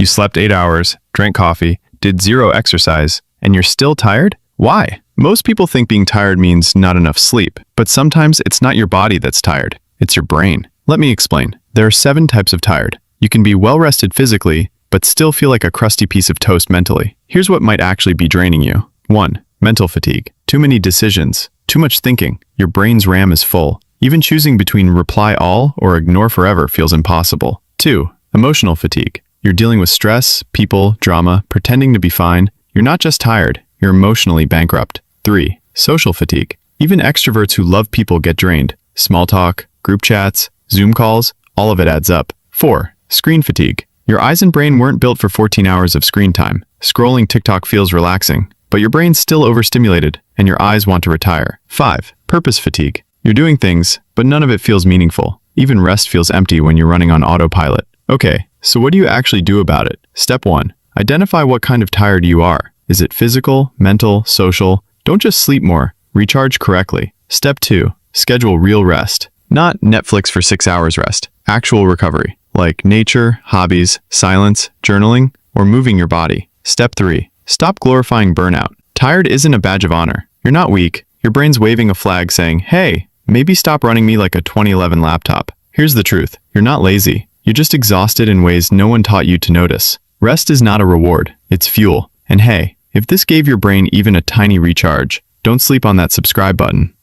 You slept 8 hours, drank coffee, did zero exercise, and you're still tired? Why? Most people think being tired means not enough sleep, but sometimes it's not your body that's tired, it's your brain. Let me explain. There are 7 types of tired. You can be well-rested physically, but still feel like a crusty piece of toast mentally. Here's what might actually be draining you. 1. Mental fatigue. Too many decisions. Too much thinking. Your brain's RAM is full. Even choosing between reply all or ignore forever feels impossible. 2. Emotional fatigue. You're dealing with stress, people, drama, pretending to be fine. You're not just tired, you're emotionally bankrupt. 3. Social fatigue. Even extroverts who love people get drained. Small talk, group chats, Zoom calls, all of it adds up. 4. Screen fatigue. Your eyes and brain weren't built for 14 hours of screen time. Scrolling TikTok feels relaxing, but your brain's still overstimulated and your eyes want to retire. 5. Purpose fatigue. You're doing things, but none of it feels meaningful. Even rest feels empty when you're running on autopilot. Okay, so what do you actually do about it? Step 1. Identify what kind of tired you are. Is it physical, mental, social? Don't just sleep more. Recharge correctly. Step 2. Schedule real rest. Not Netflix for 6 hours rest. Actual recovery, like nature, hobbies, silence, journaling, or moving your body. Step 3. Stop glorifying burnout. Tired isn't a badge of honor. You're not weak. Your brain's waving a flag saying, hey, maybe stop running me like a 2011 laptop. Here's the truth. You're not lazy. You're just exhausted in ways no one taught you to notice. Rest is not a reward. It's fuel. And hey, if this gave your brain even a tiny recharge, don't sleep on that subscribe button.